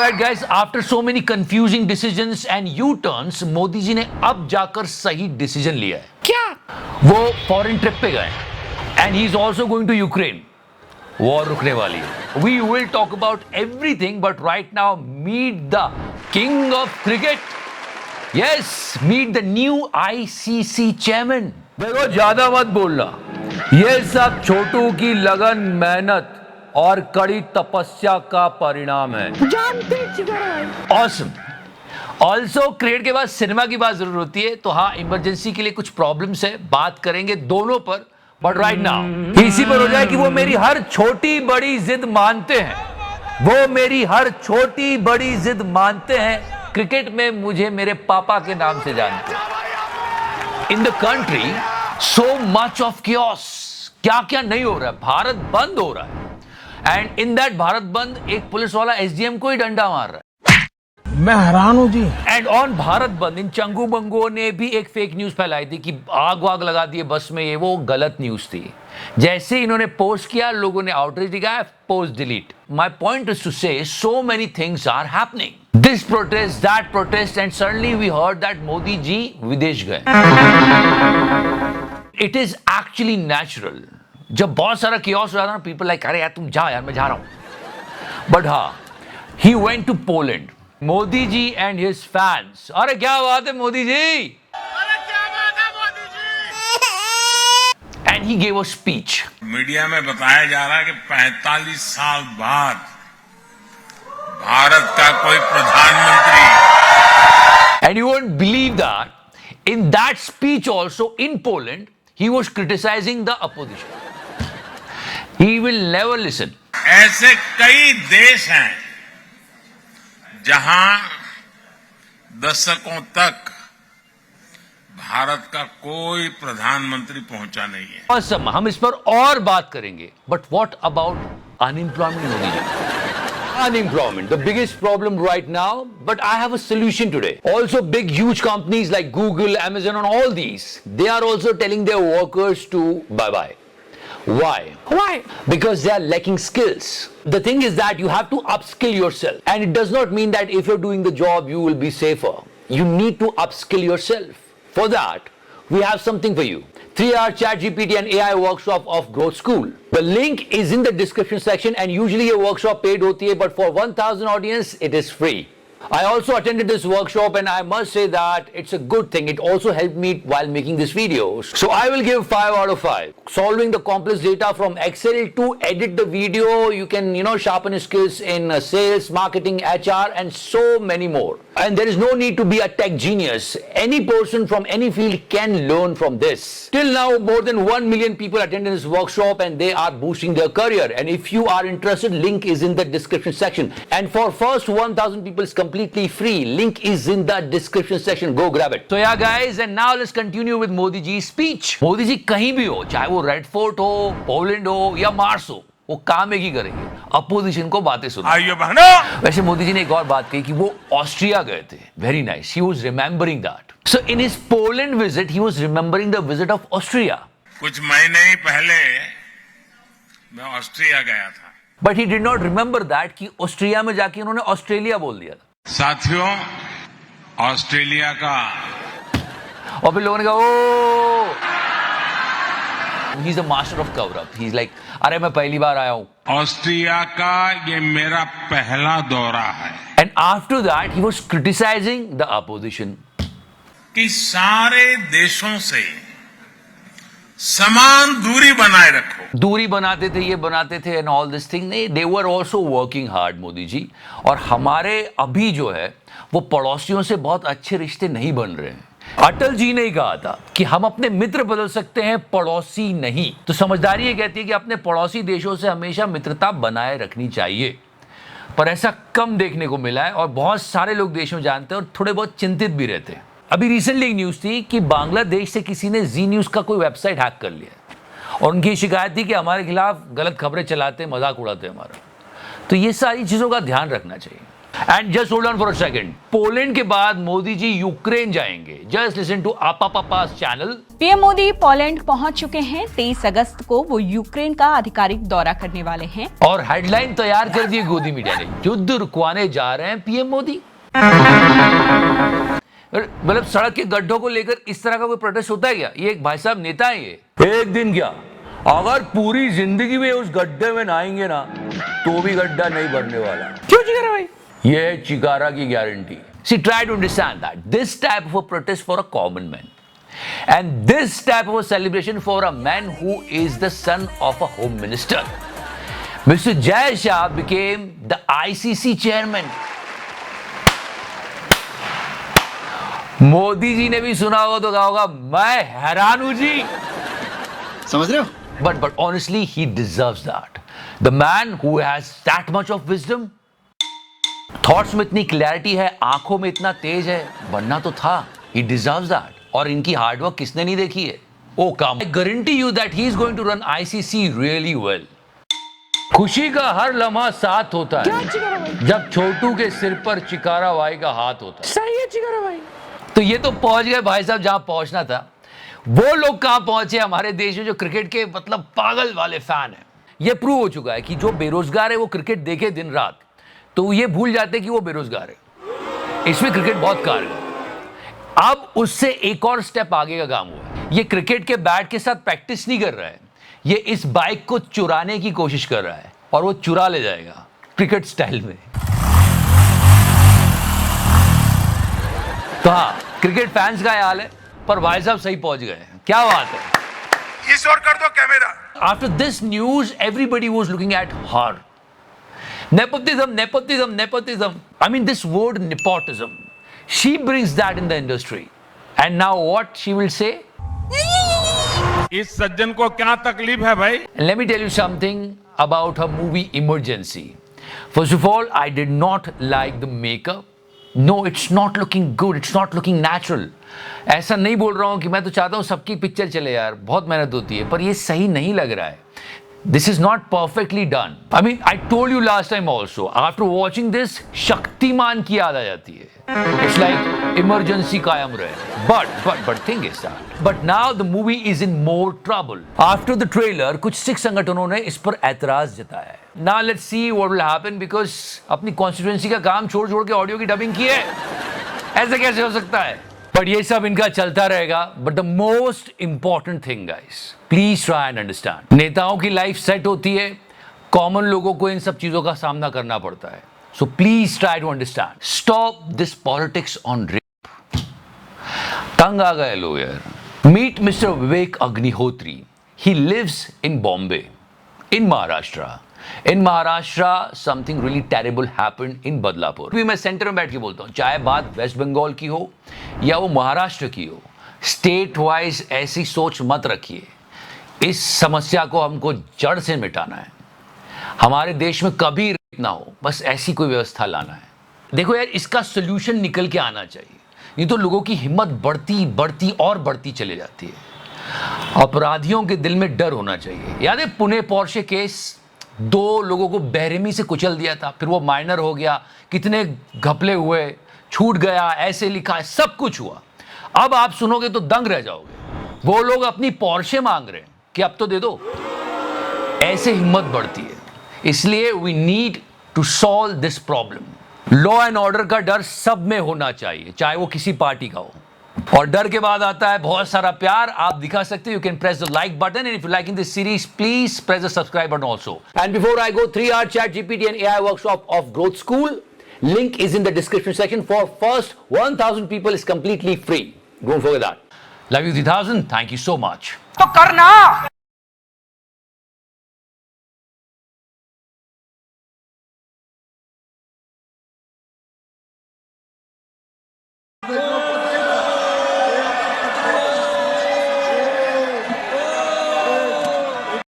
Alright guys, after so many confusing decisions and U-turns, Modi ji ने अब जाकर सही डिसीजन लिया है। क्या? वो फॉरेन ट्रिप पे गए and he is also going to Ukraine. War रुकने वाली है। We will talk about everything, but right now meet the king of cricket. Yes, meet the new ICC chairman. देखो ज्यादा मत बोलना, ये सब छोटू की लगन, मेहनत और कड़ी तपस्या का परिणाम है। Awesome. ऑल्सो क्रिकेट के बाद सिनेमा की बात जरूर होती है, तो हाँ इमरजेंसी के लिए कुछ प्रॉब्लम्स है, बात करेंगे दोनों पर, बट राइट नाउ इसी पर हो जाए कि वो मेरी हर छोटी बड़ी जिद मानते हैं, वो मेरी हर छोटी बड़ी जिद मानते हैं। क्रिकेट में मुझे मेरे पापा के नाम से जानते हैं। In the country so much of chaos, क्या क्या नहीं हो रहा है, भारत बंद हो रहा है, एंड इन दैट भारत बंद एक पुलिस वाला एसडीएम को ही डंडा मार रहा है। मैं हैरान हूं जी। एंड ऑन भारत बंद इन चंगू बंगो ने भी एक फेक न्यूज फैलाई थी कि आग वाग लगा दिए बस में, ये वो गलत न्यूज थी। जैसे इन्होंने पोस्ट किया, लोगों ने आउटरीच दिखाया, post delete. My point is to say so many things are happening, this protest, that protest, and suddenly we heard that Modi ji विदेश गए। इट इज एक्चुअली नेचुरल, जब बहुत सारा chaos हो जाता है ना, पीपल लाइक अरे यार तुम जा यार, मैं जा रहा हूं। बट हाँ, he went to Poland, Modi ji and his fans. अरे क्या बात है मोदी जी, अरे क्या बात है Modi ji. And he gave a speech. Media में बताया जा रहा है कि 45 साल बाद भारत का कोई प्रधानमंत्री, and you won't believe that in that speech also in Poland he was criticising the opposition. He will never listen. ऐसे कई देश हैं जहां दशकों तक भारत का कोई प्रधानमंत्री पहुंचा नहीं है। Awesome, हम इस पर और बात करेंगे, but what about unemployment Modi ji? Unemployment, the biggest problem right now, but I have a solution today. Also, big, huge companies like Google, Amazon, and all these, they are also telling their workers to bye-bye. Why? Why? Because they are lacking skills. The thing is that you have to upskill yourself. And it does not mean that if you're doing the job, you will be safer. You need to upskill yourself. For that, we have something for you. 3-hour ChatGPT and AI workshop of Growth School. The link is in the description section, and usually a workshop paid होती है, but for 1000 audience, it is free. I also attended this workshop and I must say that it's a good thing. It also helped me while making this video. So I will give 5 out of 5. Solving the complex data from Excel to edit the video. You can, sharpen your skills in sales, marketing, HR, and so many more. And there is no need to be a tech genius. Any person from any field can learn from this. Till now, more than 1 million people attended this workshop and they are boosting their career. And if you are interested, link is in the description section. And for first 1000 people, it's completely free. Link is in the description section. Go grab it. So yeah, guys, and now let's continue with Modi ji's speech. Modi ji कहीं भी हो, चाहे वो red fort हो, Poland हो या Mars हो, वो काम एक ही करेंगे, अपोजिशन को बातें सुना। आइए बहनों। वैसे मोदी जी ने एक और बात कही कि वो ऑस्ट्रिया गए थे। Very nice, he was remembering that. So in his Poland visit he was remembering the visit of Austria. कुछ महीने ही पहले मैं ऑस्ट्रिया गया था। But he did not remember that कि ऑस्ट्रिया में जाके उन्होंने ऑस्ट्रेलिया बोल दिया था। साथियों, ऑस्ट्रेलिया का, और फिर लोगों ने कहा oh he is a master of cover up. He is like अरे मैं पहली बार आया हूं। ऑस्ट्रिया का ये मेरा पहला दौरा है। And after that he was criticising the opposition कि सारे देशों से समान दूरी बनाए रखो। दूरी बनाते थे, ये बनाते थे and all this thing. They were also working hard Modi ji. और हमारे अभी जो है वो पड़ोसियों से बहुत अच्छे रिश्ते नहीं बन रहे हैं। अटल जी ने कहा था कि हम अपने मित्र बदल सकते हैं, पड़ोसी नहीं। तो समझदारी ये कहती है कि अपने पड़ोसी देशों से हमेशा मित्रता बनाए रखनी चाहिए, पर ऐसा कम देखने को मिला है और बहुत सारे लोग देश में जानते हैं और थोड़े बहुत चिंतित भी रहते हैं। अभी रिसेंटली एक न्यूज थी कि बांग्लादेश से किसी ने जी न्यूज का कोई वेबसाइट हैक कर लिया और उनकी शिकायत थी कि हमारे खिलाफ गलत खबरें चलाते, मजाक उड़ाते हमारा। तो ये सारी चीजों का ध्यान रखना चाहिए। And just hold on for a second. Poland के बाद मोदी जी यूक्रेन जाएंगे. Just listen to Appa Papa's channel. PM Modi Poland पहुंच चुके हैं. 23 अगस्त को वो यूक्रेन का आधिकारिक दौरा करने वाले हैं. और हेडलाइन तैयार कर दी गोदी मीडिया ने, युद्ध रुकवाने जा रहे हैं पीएम मोदी. मतलब सड़क के गड्ढों को लेकर इस तरह का कोई प्रोटेस्ट होता है क्या? ये एक भाई साहब नेता है ये. एक दिन क्या, अगर पूरी जिंदगी में उस गड्ढे में नहाएंगे ना तो भी गड्ढा नहीं भरने वाला. क्यों चिकारा भाई? ये है चिकारा की guarantee. See, try to understand that this type of a protest for a common man, and this type of a celebration for a man who is the son of a home minister. Mr. Jay Shah became the ICC chairman. Modi ji ने भी सुना होगा तो कहा होगा मैं हैरान हूं जी. समझ रहे हो? But honestly, he deserves that. The man who has that much of wisdom, thoughts में इतनी clarity है, आंखों में इतना तेज है, बनना तो था. He deserves that. और इनकी हार्ड वर्क किसने नहीं देखी है? Oh come, I guarantee you that he is going to run ICC really well. खुशी का हर लम्हा साथ होता है जब छोटू के सिर पर चिकारा भाई का हाथ होता है. सही है चिकारा भाई. तो ये तो पहुंच गए भाई साहब जहां पहुंचना था. वो लोग कहां पहुंचे हमारे देश में जो क्रिकेट के मतलब पागल वाले फैन हैं. ये प्रूव हो चुका है कि जो बेरोजगार है वो क्रिकेट देखे दिन रात तो ये भूल जाते कि वो बेरोजगार है. इसमें क्रिकेट बहुत कारगर. अब उससे एक और स्टेप आगे का काम हुआ है. ये क्रिकेट के बैट के साथ प्रैक्टिस नहीं कर रहा है, ये इस बाइक को चुराने की कोशिश कर रहा है और वो चुरा ले जाएगा क्रिकेट स्टाइल में. तो हाँ, क्रिकेट फैंस का हाल है, पर भाई साहब सही पहुंच गए हैं. क्या बात है. इस ओर कर दो camera. After this news, everybody was looking at her. Nepotism, nepotism, nepotism. I mean, this word nepotism. She brings that in the industry. And now what she will say? इस सज्जन को क्या तकलीफ है भाई? And let me tell you something about her movie Emergency. First of all, I did not like the makeup. No, it's not looking good. It's not looking natural. ऐसा नहीं बोल रहा हूं कि मैं तो चाहता हूं सबकी पिक्चर चले यार, बहुत मेहनत होती है, पर ये सही नहीं लग रहा है. This is not perfectly done. I mean, I told you last time also. After watching this, Shaktimaan की याद आ जाती है. It's like emergency कायम रहे. But thing is that. But now the movie is in more trouble. After the trailer, कुछ सिख संगठनों ने इस पर ऐतराज जताया है. Now let's see what will happen because अपनी constituency का काम छोड़ के ऑडियो की डबिंग की है. ऐसे कैसे हो सकता है? But ये सब इनका चलता रहेगा. But the most important thing, guys, please try and understand. नेताओं की लाइफ सेट होती है, कॉमन लोगों को इन सब चीजों का सामना करना पड़ता है. So please try to understand. Stop this politics on rape. तंग आ गए लोग यार. Meet Mr. Vivek Agnihotri. He lives in Bombay, in Maharashtra. In Maharashtra, something really terrible happened in Badlapur. भी मैं सेंटर में बैठ के बोलता हूँ, चाहे बात वेस्ट बंगाल की हो या वो महाराष्ट्र की हो, स्टेट वाइज ऐसी सोच मत रखिए. इस समस्या को हमको जड़ से मिटाना है. हमारे देश में कभी रेप ना हो, बस ऐसी कोई व्यवस्था लाना है. देखो यार, इसका सोल्यूशन निकल के आना चाहिए. नहीं तो लोगों की हिम्मत बढ़ती चली जाती है. अपराधियों के दिल में डर होना चाहिए. याद है पुणे पोर्शे केस, 2 लोगों को बेरहमी से कुचल दिया था, फिर वो माइनर हो गया, कितने घपले हुए, छूट गया, ऐसे लिखा है, सब कुछ हुआ. अब आप सुनोगे तो दंग रह जाओगे. वो लोग अपनी पोर्शे मांग रहे हैं कि अब तो दे दो. ऐसे हिम्मत बढ़ती है. इसलिए we need to solve this problem. Law and order का डर सब में होना चाहिए, चाहे वो किसी पार्टी का हो. और डर के बाद आता है बहुत सारा प्यार. आप दिखा सकते हो. You can press the like button and if you like in this series please press the subscribe button also. And before I go, 3-hour chat GPT and AI workshop of Growth School, link is in the description section. For first 1000 people is completely free. Don't forget that. Love you 3000. Thank you so much. तो करना